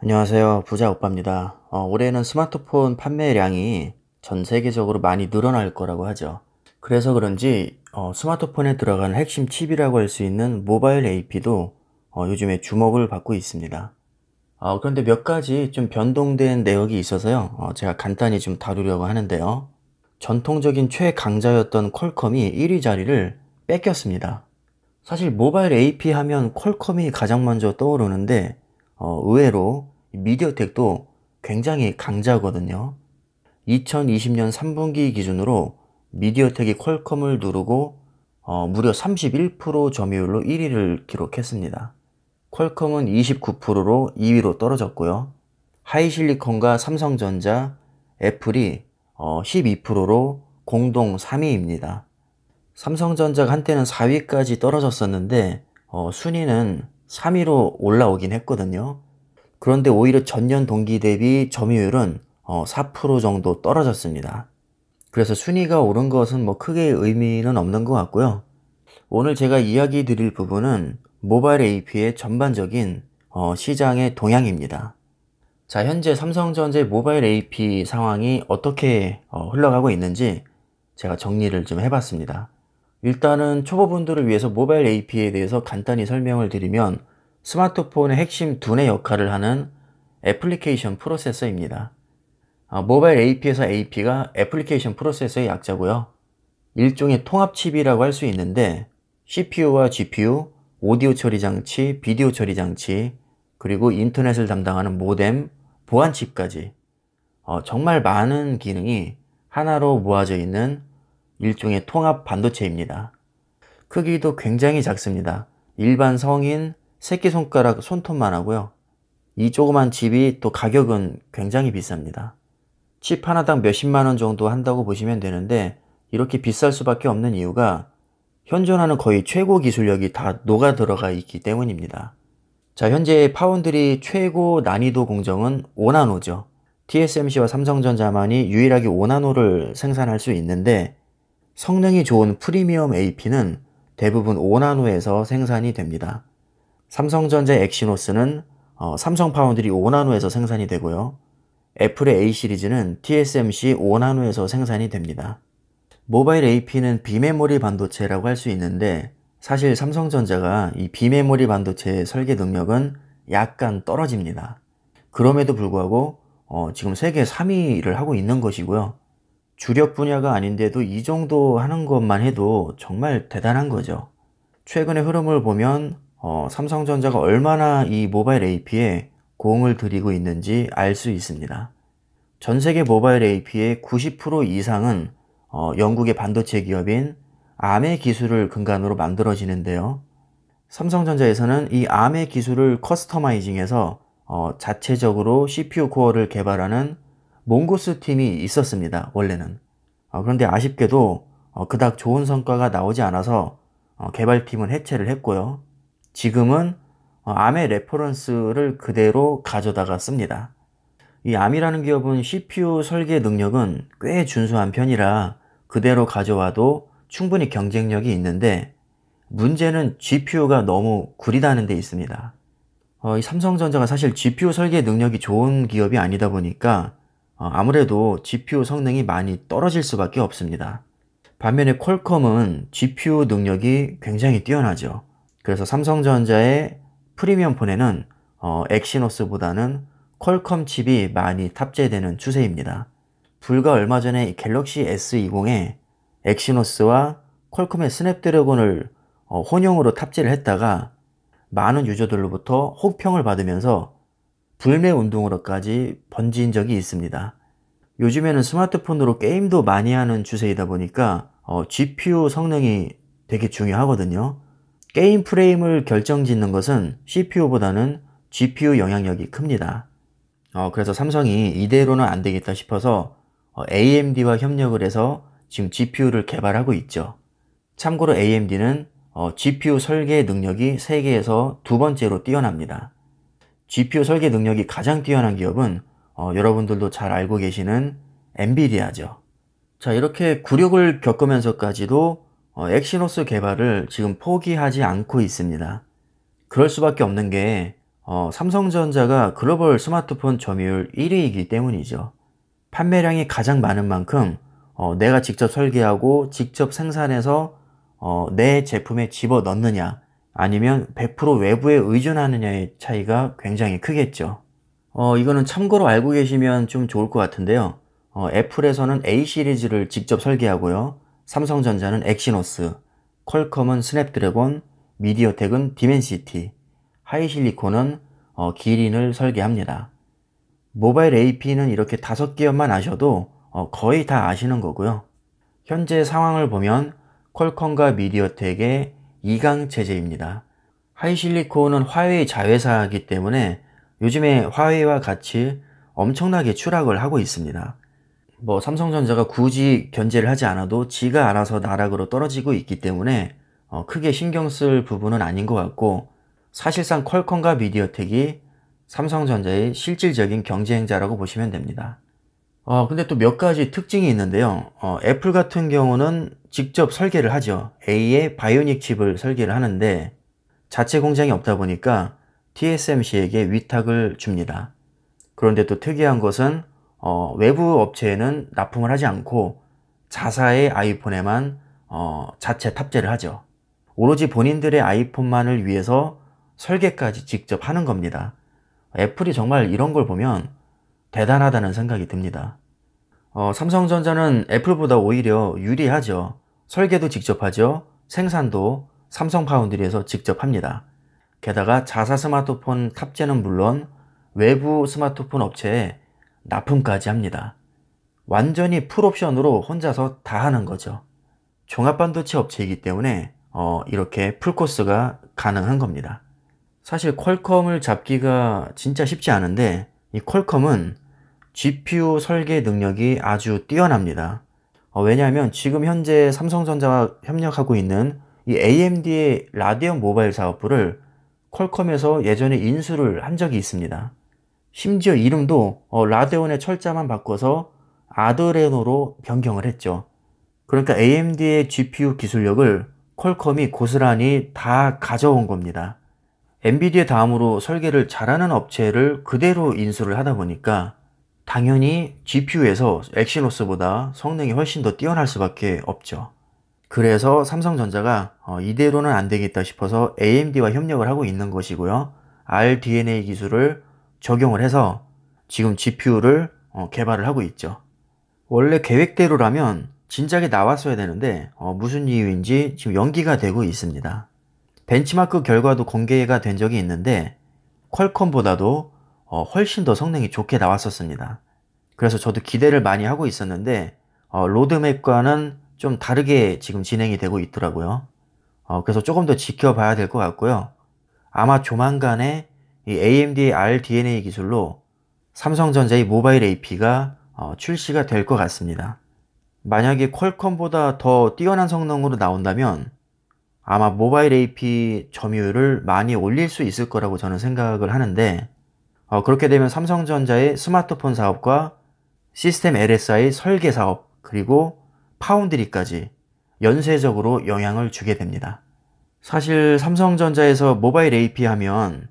안녕하세요. 부자 오빠입니다. 올해는 스마트폰 판매량이 전 세계적으로 많이 늘어날 거라고 하죠. 그래서 그런지 스마트폰에 들어가는 핵심 칩이라고 할 수 있는 모바일 AP도 요즘에 주목을 받고 있습니다. 그런데 몇 가지 좀 변동된 내역이 있어서요. 제가 간단히 좀 다루려고 하는데요. 전통적인 최강자였던 퀄컴이 1위 자리를 뺏겼습니다. 사실 모바일 AP 하면 퀄컴이 가장 먼저 떠오르는데 의외로 미디어텍도 굉장히 강자거든요. 2020년 3분기 기준으로 미디어텍이 퀄컴을 누르고 무려 31% 점유율로 1위를 기록했습니다. 퀄컴은 29%로 2위로 떨어졌고요. 하이실리콘과 삼성전자, 애플이 12%로 공동 3위입니다. 삼성전자가 한때는 4위까지 떨어졌었는데 순위는 3위로 올라오긴 했거든요. 그런데 오히려 전년 동기 대비 점유율은 4% 정도 떨어졌습니다. 그래서 순위가 오른 것은 뭐 크게 의미는 없는 것 같고요. 오늘 제가 이야기 드릴 부분은 모바일 AP의 전반적인 시장의 동향입니다. 자, 현재 삼성전자의 모바일 AP 상황이 어떻게 흘러가고 있는지 제가 정리를 좀 해봤습니다. 일단은 초보분들을 위해서 모바일 AP에 대해서 간단히 설명을 드리면 스마트폰의 핵심 두뇌 역할을 하는 애플리케이션 프로세서입니다. 모바일 AP에서 AP가 애플리케이션 프로세서의 약자고요. 일종의 통합칩이라고 할 수 있는데 CPU와 GPU, 오디오 처리 장치, 비디오 처리 장치, 그리고 인터넷을 담당하는 모뎀, 보안칩까지 정말 많은 기능이 하나로 모아져 있는 일종의 통합 반도체입니다. 크기도 굉장히 작습니다. 일반 성인 새끼손가락 손톱만 하고요. 이 조그만 칩이 또 가격은 굉장히 비쌉니다. 칩 하나당 몇십만 원 정도 한다고 보시면 되는데 이렇게 비쌀 수밖에 없는 이유가 현존하는 거의 최고 기술력이 다 녹아 들어가 있기 때문입니다. 자, 현재 파운드리 최고 난이도 공정은 5나노죠. TSMC와 삼성전자만이 유일하게 5나노를 생산할 수 있는데 성능이 좋은 프리미엄 AP는 대부분 5나노에서 생산이 됩니다. 삼성전자의 엑시노스는 삼성 파운드리 5나노에서 생산이 되고요. 애플의 A 시리즈는 TSMC 5나노에서 생산이 됩니다. 모바일 AP는 비메모리 반도체라고 할 수 있는데 사실 삼성전자가 이 비메모리 반도체의 설계 능력은 약간 떨어집니다. 그럼에도 불구하고 지금 세계 3위를 하고 있는 것이고요. 주력 분야가 아닌데도 이 정도 하는 것만 해도 정말 대단한 거죠. 최근의 흐름을 보면 삼성전자가 얼마나 이 모바일 AP에 공을 들이고 있는지 알 수 있습니다. 전 세계 모바일 AP의 90% 이상은 영국의 반도체 기업인 ARM의 기술을 근간으로 만들어지는데요. 삼성전자에서는 이 ARM의 기술을 커스터마이징해서 자체적으로 CPU 코어를 개발하는 몽고스 팀이 있었습니다. 원래는. 그런데 아쉽게도 그닥 좋은 성과가 나오지 않아서 개발팀은 해체를 했고요. 지금은 ARM의 레퍼런스를 그대로 가져다가 씁니다. 이 ARM이라는 기업은 CPU 설계 능력은 꽤 준수한 편이라 그대로 가져와도 충분히 경쟁력이 있는데 문제는 GPU가 너무 구리다는 데 있습니다. 이 삼성전자가 사실 GPU 설계 능력이 좋은 기업이 아니다 보니까 아무래도 GPU 성능이 많이 떨어질 수밖에 없습니다. 반면에 퀄컴은 GPU 능력이 굉장히 뛰어나죠. 그래서 삼성전자의 프리미엄 폰에는 엑시노스보다는 퀄컴 칩이 많이 탑재되는 추세입니다. 불과 얼마 전에 갤럭시 S20에 엑시노스와 퀄컴의 스냅드래곤을 혼용으로 탑재를 했다가 많은 유저들로부터 혹평을 받으면서 불매 운동으로까지 번진 적이 있습니다. 요즘에는 스마트폰으로 게임도 많이 하는 추세이다 보니까 GPU 성능이 되게 중요하거든요. 게임 프레임을 결정짓는 것은 CPU보다는 GPU 영향력이 큽니다. 그래서 삼성이 이대로는 안 되겠다 싶어서 AMD와 협력을 해서 지금 GPU를 개발하고 있죠. 참고로 AMD는 GPU 설계 능력이 세계에서 두 번째로 뛰어납니다. GPU 설계 능력이 가장 뛰어난 기업은 여러분들도 잘 알고 계시는 엔비디아죠. 자, 이렇게 굴욕을 겪으면서까지도 엑시노스 개발을 지금 포기하지 않고 있습니다. 그럴 수밖에 없는 게 삼성전자가 글로벌 스마트폰 점유율 1위이기 때문이죠. 판매량이 가장 많은 만큼 내가 직접 설계하고 직접 생산해서 내 제품에 집어넣느냐 아니면 100% 외부에 의존하느냐의 차이가 굉장히 크겠죠. 이거는 참고로 알고 계시면 좀 좋을 것 같은데요. 애플에서는 A 시리즈를 직접 설계하고요. 삼성전자는 엑시노스, 퀄컴은 스냅드래곤, 미디어텍은 디멘시티, 하이실리콘은 기린을 설계합니다. 모바일 AP는 이렇게 5개만 아셔도 거의 다 아시는 거고요. 현재 상황을 보면 퀄컴과 미디어텍의 2강 체제입니다. 하이실리콘은 화웨이 자회사이기 때문에 요즘에 화웨이와 같이 엄청나게 추락을 하고 있습니다. 삼성전자가 굳이 견제를 하지 않아도 지가 알아서 나락으로 떨어지고 있기 때문에 크게 신경 쓸 부분은 아닌 것 같고, 사실상 퀄컴과 미디어텍이 삼성전자의 실질적인 경쟁자라고 보시면 됩니다. 근데 또 몇 가지 특징이 있는데요. 애플 같은 경우는 직접 설계를 하죠. A의 바이오닉 칩을 설계를 하는데 자체 공장이 없다 보니까 TSMC에게 위탁을 줍니다. 그런데 또 특이한 것은 외부 업체에는 납품을 하지 않고 자사의 아이폰에만 자체 탑재를 하죠. 오로지 본인들의 아이폰만을 위해서 설계까지 직접 하는 겁니다. 애플이 정말 이런 걸 보면 대단하다는 생각이 듭니다. 삼성전자는 애플보다 오히려 유리하죠. 설계도 직접 하죠. 생산도 삼성 파운드리에서 직접 합니다. 게다가 자사 스마트폰 탑재는 물론 외부 스마트폰 업체에 납품까지 합니다. 완전히 풀옵션으로 혼자서 다 하는 거죠. 종합반도체 업체이기 때문에 이렇게 풀코스가 가능한 겁니다. 사실 퀄컴을 잡기가 진짜 쉽지 않은데 이 퀄컴은 GPU 설계 능력이 아주 뛰어납니다. 왜냐하면 지금 현재 삼성전자와 협력하고 있는 이 AMD의 라데온 모바일 사업부를 퀄컴에서 예전에 인수를 한 적이 있습니다. 심지어 이름도 라데온의 철자만 바꿔서 아드레노로 변경을 했죠. 그러니까 AMD의 GPU 기술력을 퀄컴이 고스란히 다 가져온 겁니다. 엔비디아 다음으로 설계를 잘하는 업체를 그대로 인수를 하다 보니까 당연히 GPU에서 엑시노스보다 성능이 훨씬 더 뛰어날 수밖에 없죠. 그래서 삼성전자가 이대로는 안 되겠다 싶어서 AMD와 협력을 하고 있는 것이고요. RDNA 기술을 적용을 해서 지금 GPU를 개발을 하고 있죠. 원래 계획대로라면 진작에 나왔어야 되는데 무슨 이유인지 지금 연기가 되고 있습니다. 벤치마크 결과도 공개가 된 적이 있는데 퀄컴보다도 훨씬 더 성능이 좋게 나왔었습니다. 그래서 저도 기대를 많이 하고 있었는데 로드맵과는 좀 다르게 지금 진행이 되고 있더라고요. 그래서 조금 더 지켜봐야 될 것 같고요. 아마 조만간에 이 AMD의 RDNA 기술로 삼성전자의 모바일 AP가 출시가 될 것 같습니다. 만약에 퀄컴보다 더 뛰어난 성능으로 나온다면 아마 모바일 AP 점유율을 많이 올릴 수 있을 거라고 저는 생각을 하는데, 그렇게 되면 삼성전자의 스마트폰 사업과 시스템 LSI 설계 사업 그리고 파운드리까지 연쇄적으로 영향을 주게 됩니다. 사실 삼성전자에서 모바일 AP 하면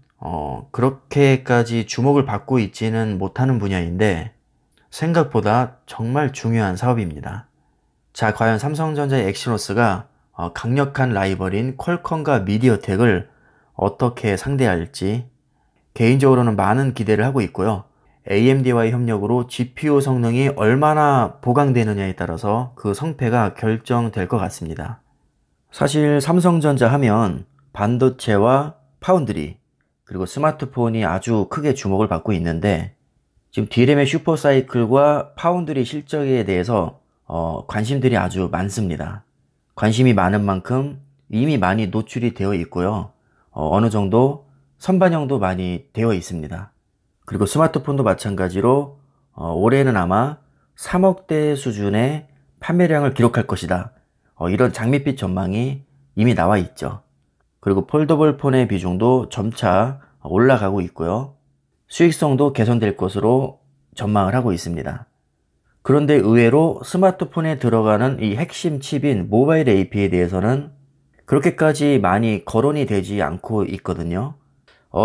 그렇게까지 주목을 받고 있지는 못하는 분야인데 생각보다 정말 중요한 사업입니다. 자, 과연 삼성전자의 엑시노스가 강력한 라이벌인 퀄컴과 미디어텍을 어떻게 상대할지 개인적으로는 많은 기대를 하고 있고요. AMD와의 협력으로 GPU 성능이 얼마나 보강되느냐에 따라서 그 성패가 결정될 것 같습니다. 사실 삼성전자 하면 반도체와 파운드리 그리고 스마트폰이 아주 크게 주목을 받고 있는데 지금 D램의 슈퍼사이클과 파운드리 실적에 대해서 관심들이 아주 많습니다. 관심이 많은 만큼 이미 많이 노출이 되어 있고요. 어느 정도 선반영도 많이 되어 있습니다. 그리고 스마트폰도 마찬가지로 올해는 아마 3억 대 수준의 판매량을 기록할 것이다. 이런 장밋빛 전망이 이미 나와 있죠. 그리고 폴더블 폰의 비중도 점차 올라가고 있고요. 수익성도 개선될 것으로 전망을 하고 있습니다. 그런데 의외로 스마트폰에 들어가는 이 핵심 칩인 모바일 AP에 대해서는 그렇게까지 많이 거론이 되지 않고 있거든요.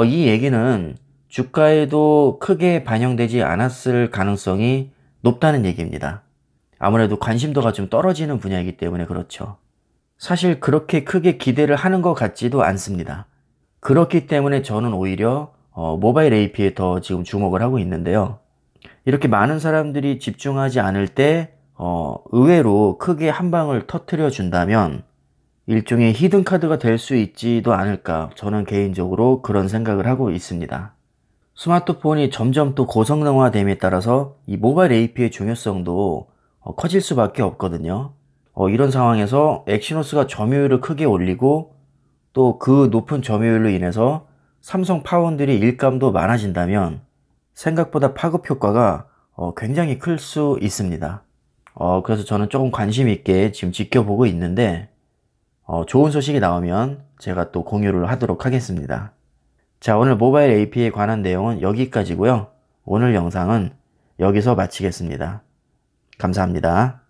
이 얘기는 주가에도 크게 반영되지 않았을 가능성이 높다는 얘기입니다. 아무래도 관심도가 좀 떨어지는 분야이기 때문에 그렇죠. 사실 그렇게 크게 기대를 하는 것 같지도 않습니다. 그렇기 때문에 저는 오히려 모바일 AP에 더 지금 주목을 하고 있는데요. 이렇게 많은 사람들이 집중하지 않을 때 의외로 크게 한 방을 터트려 준다면 일종의 히든카드가 될 수 있지도 않을까, 저는 개인적으로 그런 생각을 하고 있습니다. 스마트폰이 점점 또 고성능화됨에 따라서 이 모바일 AP의 중요성도 커질 수밖에 없거든요. 이런 상황에서 엑시노스가 점유율을 크게 올리고 또 그 높은 점유율로 인해서 삼성 파원들이 일감도 많아진다면 생각보다 파급 효과가 굉장히 클 수 있습니다. 그래서 저는 조금 관심 있게 지금 지켜보고 있는데 좋은 소식이 나오면 제가 또 공유를 하도록 하겠습니다. 자, 오늘 모바일 AP에 관한 내용은 여기까지고요. 오늘 영상은 여기서 마치겠습니다. 감사합니다.